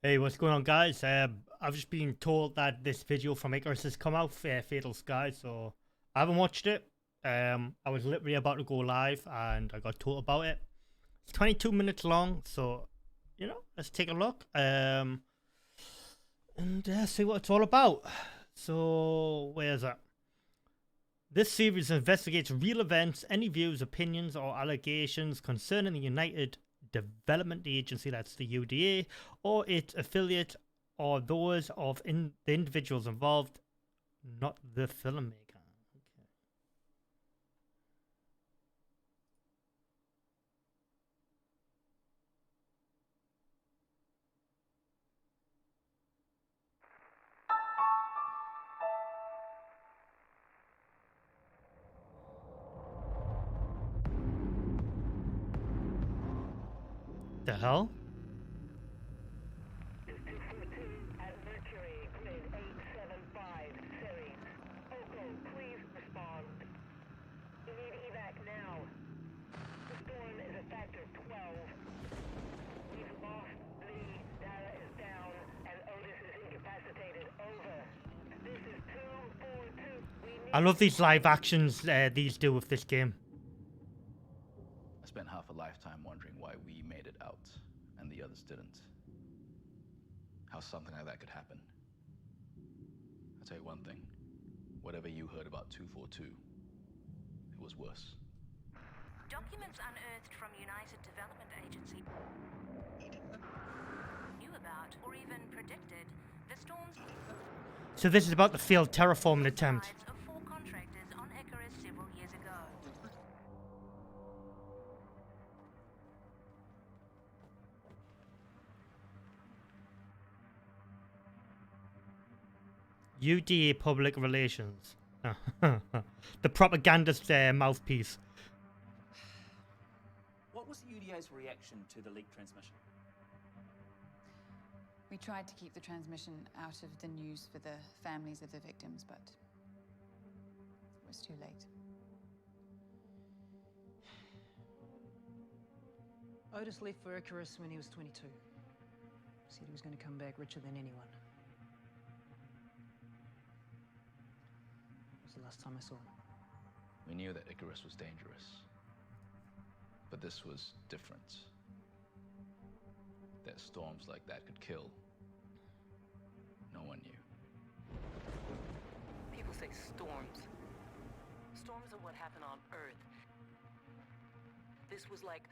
Hey, what's going on, guys? I've just been told that this video from Icarus has come out, Fatal Sky, so I haven't watched it. I was literally about to go live and I got told about it. It's 22 minutes long, so, let's take a look and see what it's all about. So, where's it? This series investigates real events, any views, opinions, or allegations concerning the United Development Agency, that's the UDA, or its affiliate, or those of the individuals involved, not the filmmaker. Okay. The hell? I love these live actions these do with this game. I spent half a lifetime wondering why we made it out and the others didn't. How something like that could happen. I'll tell you one thing. Whatever you heard about 242, it was worse. Documents unearthed from United Development Agency knew about or even predicted the storms. So this is about the failed terraforming attempt. Of 4 contractors on Icarus several years ago. UDA Public Relations. The propagandist mouthpiece. What was the UDA's reaction to the leaked transmission? We tried to keep the transmission out of the news for the families of the victims, but it was too late. Otis left for Icarus when he was 22. Said he was going to come back richer than anyone. That was the last time I saw him. We knew that Icarus was dangerous. But this was different. That storms like that could kill. No one knew. People say storms. Storms are what happened on Earth. This was like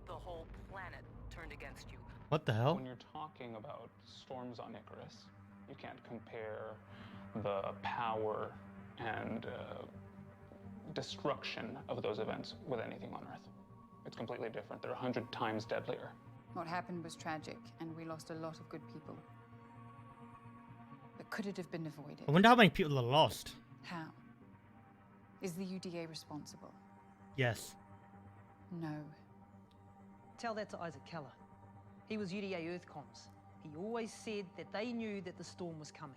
the whole planet turned against you. What the hell? When you're talking about storms on Icarus, you can't compare the power and destruction of those events with anything on Earth. It's completely different. They're 100 times deadlier. What happened was tragic, and we lost a lot of good people. But could it have been avoided? I wonder how many people are lost. How? Is the UDA responsible? Yes. No. Tell that to Isaac Keller. He was UDA Earthcoms. He always said that they knew that the storm was coming.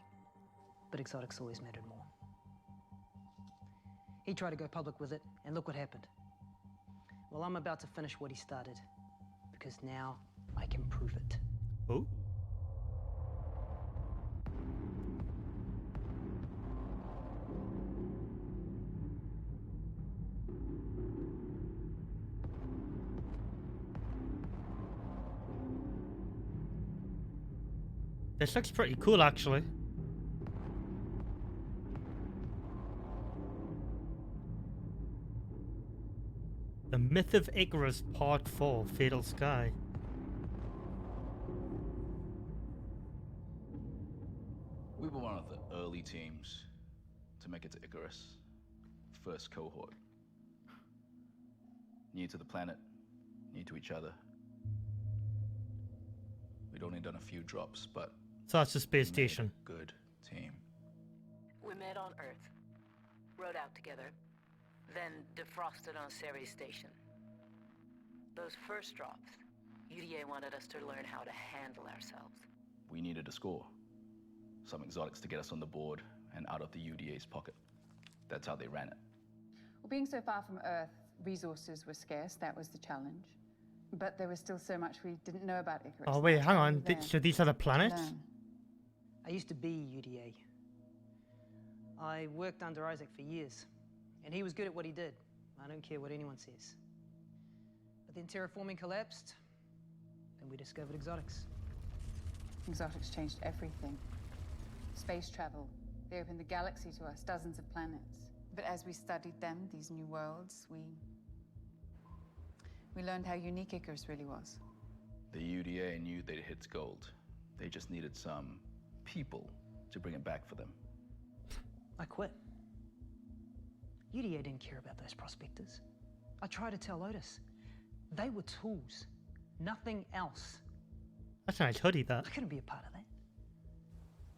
But exotics always mattered more. He tried to go public with it, and look what happened. Well, I'm about to finish what he started, because now I can prove it. Oh. This looks pretty cool, actually. The Myth of Icarus Part 4, Fatal Sky. We were one of the early teams to make it to Icarus. First cohort. New to the planet, new to each other. We'd only done a few drops, but So that's the space we made station. a good team. We met on Earth, rode out together, then defrosted on Ceres Station. Those first drops, UDA wanted us to learn how to handle ourselves. We needed a score. Some exotics to get us on the board and out of the UDA's pocket. That's how they ran it. Well, being so far from Earth, resources were scarce. That was the challenge. But there was still so much we didn't know about Icarus. Oh wait, hang on. There So these are the to planets? learn. I used to be UDA. I worked under Isaac for years, and he was good at what he did. I don't care what anyone says. But then terraforming collapsed, and we discovered exotics. Exotics changed everything. Space travel. They opened the galaxy to us, dozens of planets. But as we studied them, these new worlds, we learned how unique Icarus really was. The UDA knew they'd hit gold. They just needed some people to bring it back for them. I quit. UDA didn't care about those prospectors. I tried to tell Otis. They were tools, nothing else. That's a nice hoodie, that. I couldn't be a part of that.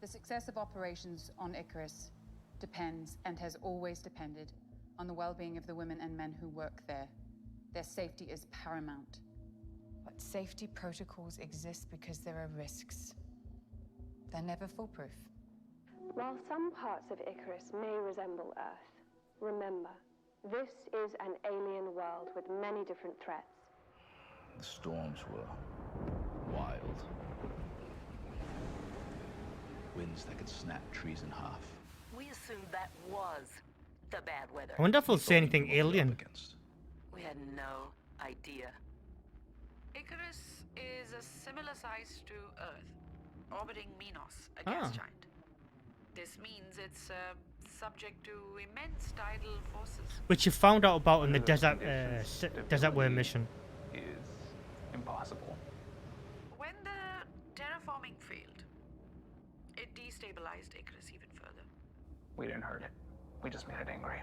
The success of operations on Icarus depends, and has always depended, on the well-being of the women and men who work there. Their safety is paramount. But safety protocols exist because there are risks. They're never foolproof. While some parts of Icarus may resemble Earth, remember, this is an alien world with many different threats. The storms were wild. Winds that could snap trees in half. We assumed that was the bad weather. I wonder if We they'll say thought we anything knew what we were up alien. against. We had no idea. Icarus is a similar size to Earth, orbiting Minos, a gas giant. This means it's subject to immense tidal forces. Which you found out about in the The desert, conditions desert worm stability mission. is impossible. When the terraforming failed, it destabilized Icarus even further. We didn't hurt it. We just made it angry.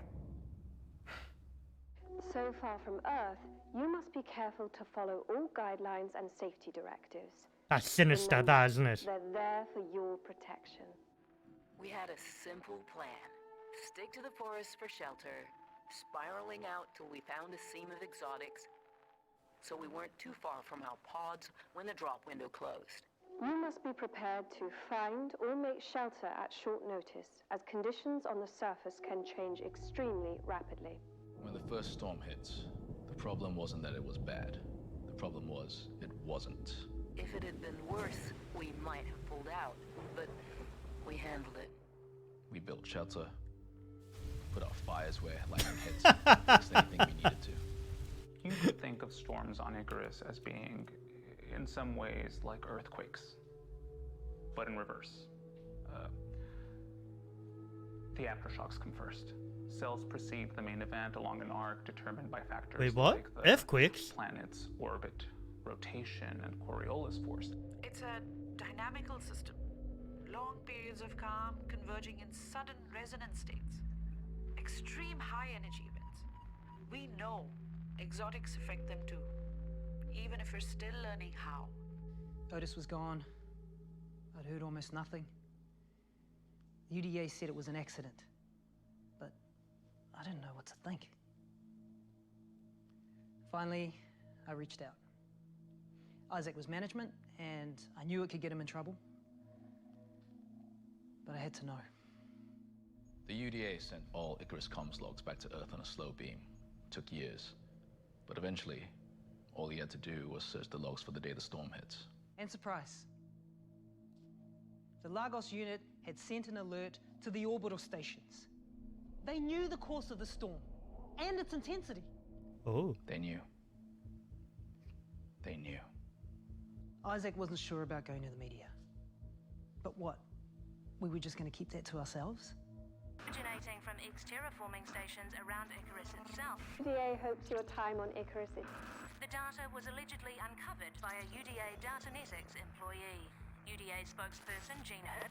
So far from Earth, you must be careful to follow all guidelines and safety directives. That's sinister, Remember, that, isn't it? They're there for your protection. We had a simple plan. Stick to the forest for shelter, spiraling out till we found a seam of exotics, so we weren't too far from our pods when the drop window closed. You must be prepared to find or make shelter at short notice, as conditions on the surface can change extremely rapidly. When the first storm hit, the problem wasn't that it was bad. The problem was it wasn't. If it had been worse, we might have pulled out, but we handled it. We built shelter, put out fires where lightning hits, fixed anything we needed to. You could think of storms on Icarus as being, in some ways, like earthquakes, but in reverse. The aftershocks come first. Cells precede the main event along an arc determined by factors Wait, what? like the Earthquakes? planet's orbit, rotation, and Coriolis force. It's a dynamical system. Long periods of calm converging in sudden resonance states. Extreme high energy events. We know exotics affect them too, even if we're still learning how. Otis was gone. I'd heard almost nothing. The UDA said it was an accident, but I didn't know what to think. Finally, I reached out. Isaac was management, and I knew it could get him in trouble, but I had to know. The UDA sent all Icarus comms logs back to Earth on a slow beam. Took years. But eventually, all he had to do was search the logs for the day the storm hit. And surprise. The Lagos unit had sent an alert to the orbital stations. They knew the course of the storm and its intensity. Oh. They knew. They knew. Isaac wasn't sure about going to the media. But what? We were just going to keep that to ourselves? Originating from terraforming stations around Icarus itself. UDA hopes your time on Icarus is... The data was allegedly uncovered by a UDA Datanetics employee. UDA spokesperson Gina.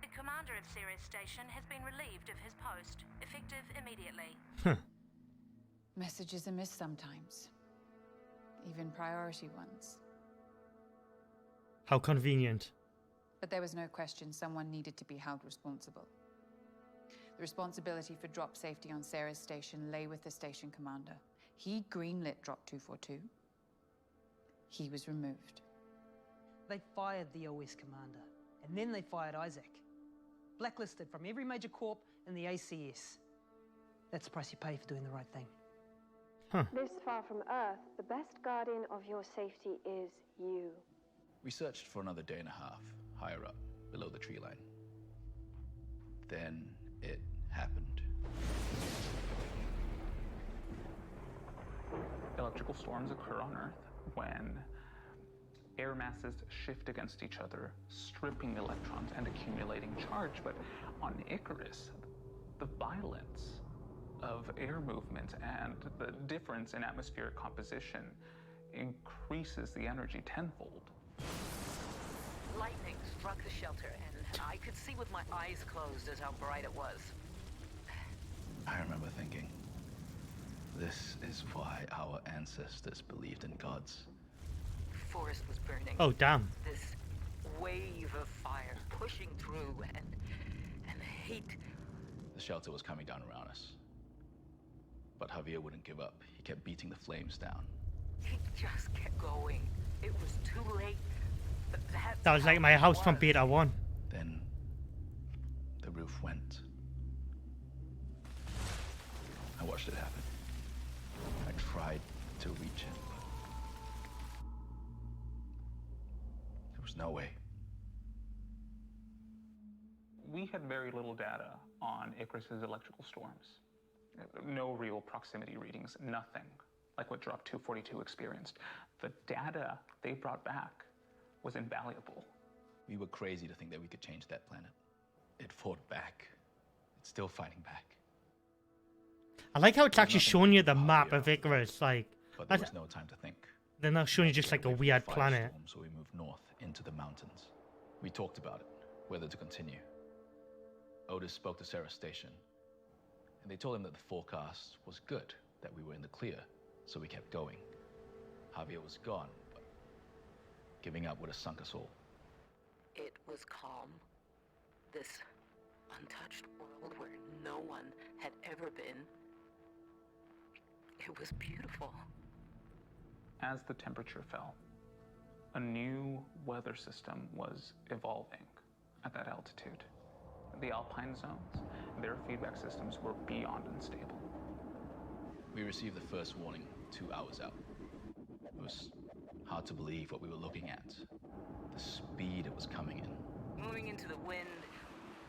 The commander of Ceres Station has been relieved of his post, effective immediately. Messages are missed sometimes. Even priority ones. How convenient. But there was no question someone needed to be held responsible. The responsibility for drop safety on Ceres Station lay with the station commander. He greenlit Drop 242. He was removed. They fired the OS commander, and then they fired Isaac. Blacklisted from every major corp in the ACS. That's the price you pay for doing the right thing. This far from Earth, the best guardian of your safety is you. We searched for another day and a half, higher up, below the tree line. Then it happened. Electrical storms occur on Earth when air masses shift against each other, stripping electrons and accumulating charge. But on Icarus, the violence of air movement and the difference in atmospheric composition increases the energy tenfold. Lightning struck the shelter, and I could see with my eyes closed as how bright it was. I remember thinking, this is why our ancestors believed in gods. The forest was burning. Oh, damn. This wave of fire pushing through, and the heat. The shelter was coming down around us. But Javier wouldn't give up. He kept beating the flames down. He just kept going. It was too late. But That was like my house from Beta 1. Then the roof went. I watched it happen. I tried to reach it, but there was no way. We had very little data on Icarus's electrical storms. No real proximity readings, nothing like what Drop 242 experienced. The data they brought back was invaluable. We were crazy to think that we could change that planet. It fought back. It's still fighting back. I like how it's actually showing you the map of Icarus. Like, But there was no time to think. they're not showing you just like a Away from weird the planet. firestorm, so we moved north into the mountains. We talked about it, whether to continue. Otis spoke to Sarah's station, and they told him that the forecast was good, that we were in the clear, so we kept going. Javier was gone, but giving up would have sunk us all. It was calm. This untouched world where no one had ever been. It was beautiful. As the temperature fell, a new weather system was evolving at that altitude. The alpine zones, their feedback systems were beyond unstable. We received the first warning 2 hours out. It was hard to believe what we were looking at. The speed it was coming in. Moving into the wind,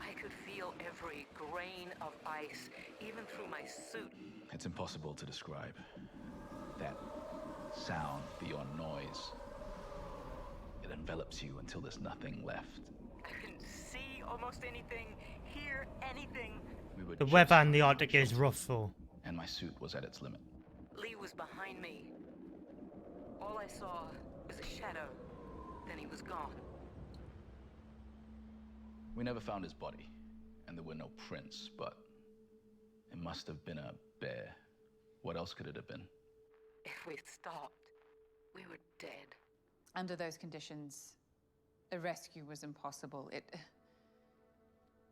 I could feel every grain of ice, even through my suit. It's impossible to describe. That sound beyond noise. It envelops you until there's nothing left. I couldn't see almost anything, hear anything. We were The just weather in the on Arctic is rough, though. and my suit was at its limit. Lee was behind me. All I saw was a shadow. Then he was gone. We never found his body, and there were no prints, but it must have been a bear. What else could it have been? If we'd stopped, we were dead. Under those conditions, a rescue was impossible.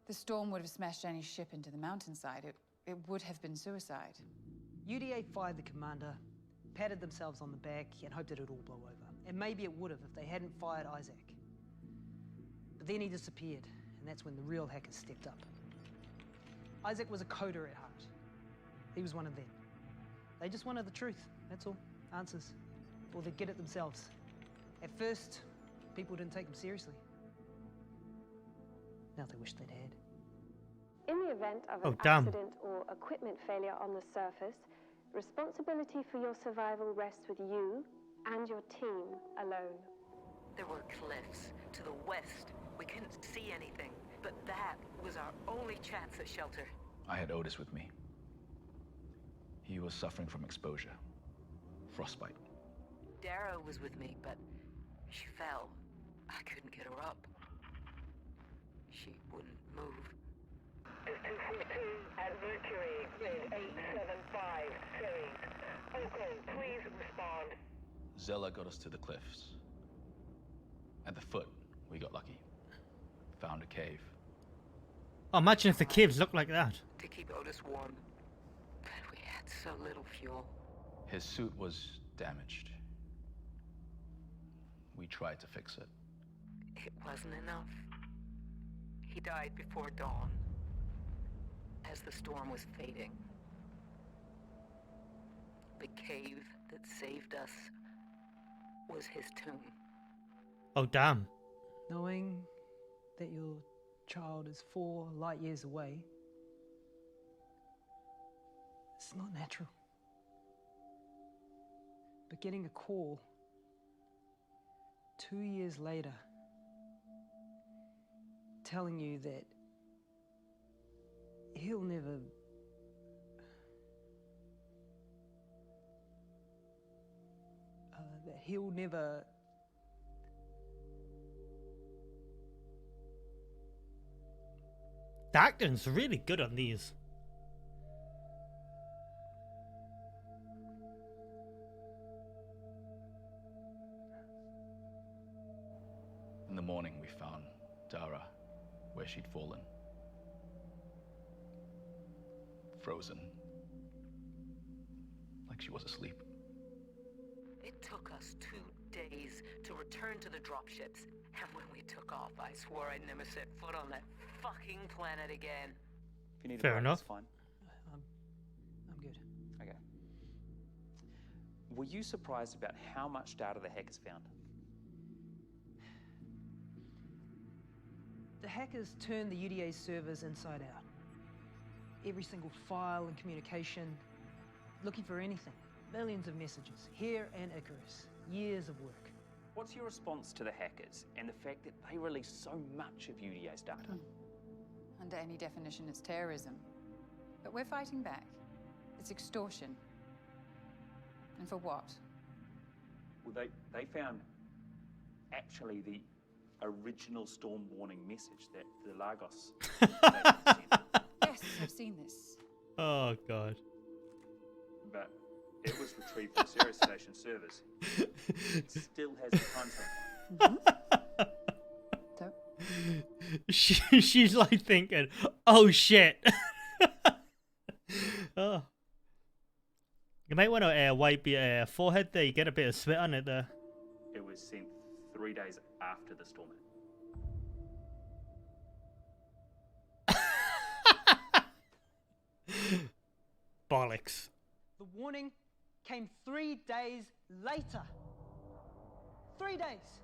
The storm would have smashed any ship into the mountainside. It would have been suicide. UDA fired the commander, patted themselves on the back, and hoped that it'd all blow over. And maybe it would have if they hadn't fired Isaac. But then he disappeared, and that's when the real hackers stepped up. Isaac was a coder at heart. He was one of them. They just wanted the truth, that's all. Answers. Or they'd get it themselves. At first, people didn't take them seriously. Now they wish they'd had. In the event of an damn. accident or equipment failure on the surface, responsibility for your survival rests with you and your team alone. There were cliffs to the west. We couldn't see anything, but that was our only chance at shelter. I had Otis with me. He was suffering from exposure. Frostbite. Dara was with me, but she fell. I couldn't get her up. She wouldn't move. Is 242 at Mercury, grid 875 series. Oakland, please respond. Zella got us to the cliffs. At the foot, we got lucky. Found a cave. Oh, imagine if the caves looked like that. To keep Otis warm. But we had so little fuel. His suit was damaged. We tried to fix it. It wasn't enough. He died before dawn, as the storm was fading. The cave that saved us was his tomb. Oh, damn. Knowing that your child is 4 light years away, it's not natural. But getting a call 2 years later telling you that he'll never The acting's really good on these. In the morning, we found Dara where she'd fallen. Frozen. Like she was asleep. It took us 2 days to return to the dropships, and when we took off, I swore I'd never set foot on that fucking planet again. If you need Fair a break, enough. it's fine. I'm good. Okay. Were you surprised about how much data the hackers found? The hackers turned the UDA's servers inside out. Every single file and communication, looking for anything. Millions of messages, here and Icarus. Years of work. What's your response to the hackers and the fact that they release so much of UDA's data? Under any definition, it's terrorism. But we're fighting back. It's extortion. And for what? Well, they found actually the original storm warning message that the Lagos sent. Yes, I've seen this. Oh, God. But it was retrieved from Ceres Station servers. It still has the timestamp. So, She's like thinking, oh shit. Oh. You might want to wipe your forehead there. You get a bit of sweat on it there. It was sent 3 days after the storm. Bollocks. The warning came 3 days later. 3 days.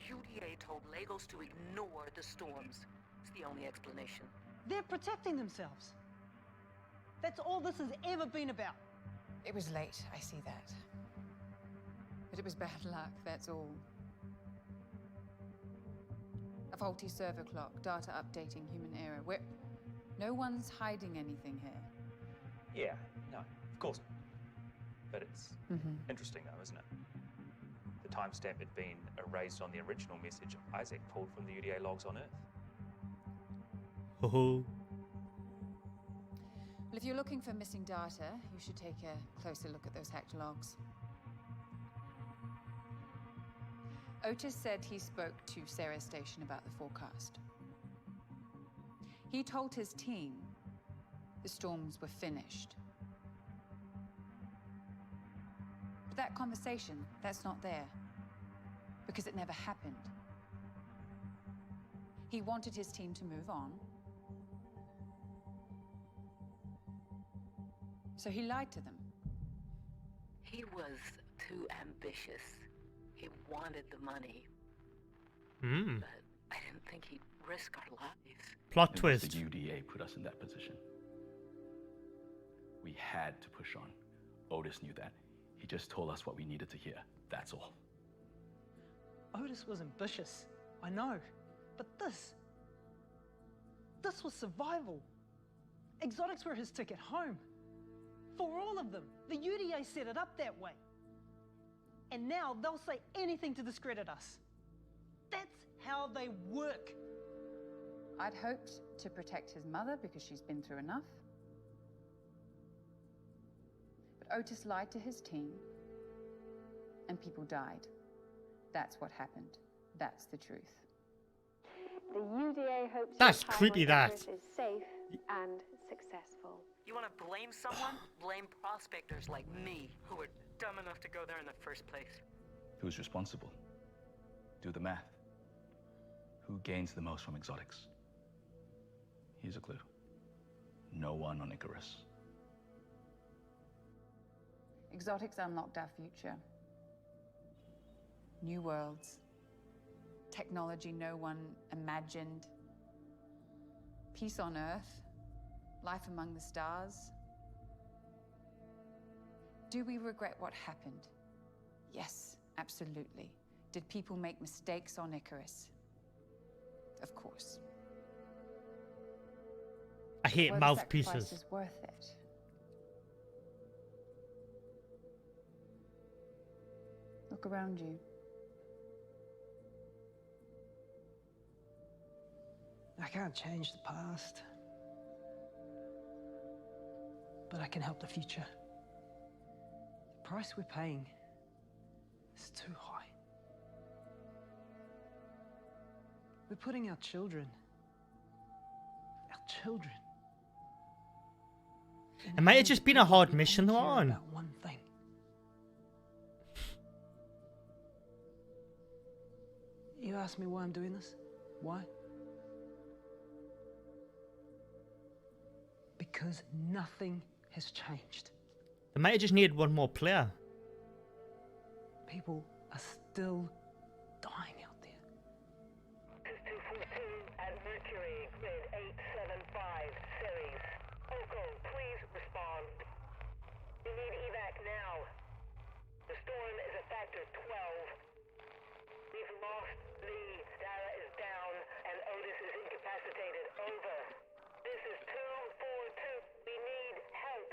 UDA told Lagos to ignore the storms. It's the only explanation. They're protecting themselves. That's all this has ever been about. it was late, I see that. But it was bad luck, that's all. A faulty server clock, data updating, human error. No one's hiding anything here. Yeah, no, of course. But it's interesting though, isn't it? The timestamp had been erased on the original message Isaac pulled from the UDA logs on Earth. Oh. Well, if you're looking for missing data, you should take a closer look at those hacked logs. Otis said he spoke to Ceres Station about the forecast. He told his team the storms were finished. But that conversation, that's not there. Because it never happened. He wanted his team to move on. So he lied to them. He was too ambitious. He wanted the money. But I didn't think he'd risk our lives. Plot It was twist. the UDA put us in that position. We had to push on. Otis knew that. He just told us what we needed to hear. That's all. Otis was ambitious, I know. But this was survival. Exotics were his ticket home. For all of them, the UDA set it up that way. And now they'll say anything to discredit us. That's how they work. I'd hoped to protect his mother because she's been through enough. But Otis lied to his team, and people died. That's what happened. That's the truth. The UDA hopes That's your time creepy, on that. Icarus is safe and successful. You want to blame someone? Blame prospectors like me, who were dumb enough to go there in the first place. Who's responsible? Do the math. Who gains the most from exotics? Here's a clue. No one on Icarus. Exotics unlocked our future. New worlds. Technology no one imagined. Peace on Earth. Life among the stars. Do we regret what happened? Yes, absolutely. Did people make mistakes on Icarus? Of course. I hate Were the mouthpieces. sacrifices worth it? Look around you. I can't change the past, but I can help the future. The price we're paying is too high. We're putting our children, It might have just been a hard mission they're on. about one thing. You ask me why I'm doing this? Why? Because nothing has changed. They might have just needed one more player. People are still dying out there. 242 at Mercury, grid 875, Ceres. Oko, please respond. We need evac now. The storm is a factor 12. We've lost Lee, data is down, and Otis is incapacitated. Over. This is 242. We need help.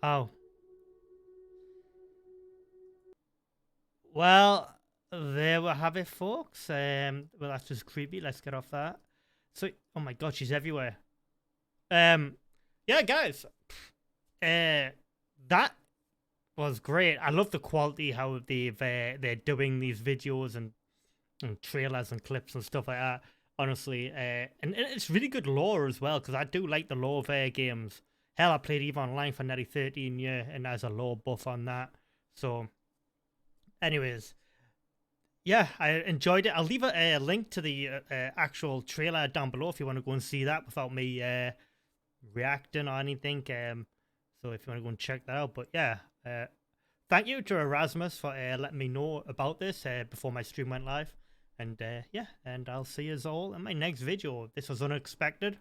Wow. Well, there we have it, folks. Well, that's just creepy. Let's get off that. So, oh my god, she's everywhere. Yeah, guys. That was great. I love the quality, how they're doing these videos and trailers and clips and stuff like that. Honestly, and it's really good lore as well, because I do like the lore of games. Hell, I played EVE Online for nearly 13 years, and there's a lore buff on that. So, anyways, yeah, I enjoyed it. I'll leave a link to the actual trailer down below if you want to go and see that without me reacting or anything. So if you want to go and check that out. But yeah, thank you to Erasmus for letting me know about this before my stream went live. And yeah, and I'll see you all in my next video. This was unexpected.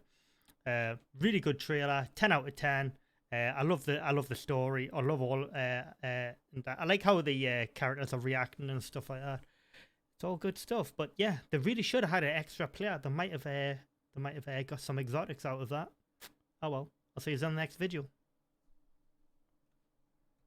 Really good trailer, 10 out of 10. I love the story. I love all I like how the characters are reacting and stuff like that. It's all good stuff. But yeah, they really should have had an extra player. They might have got some exotics out of that. Oh well, I'll see you in the next video.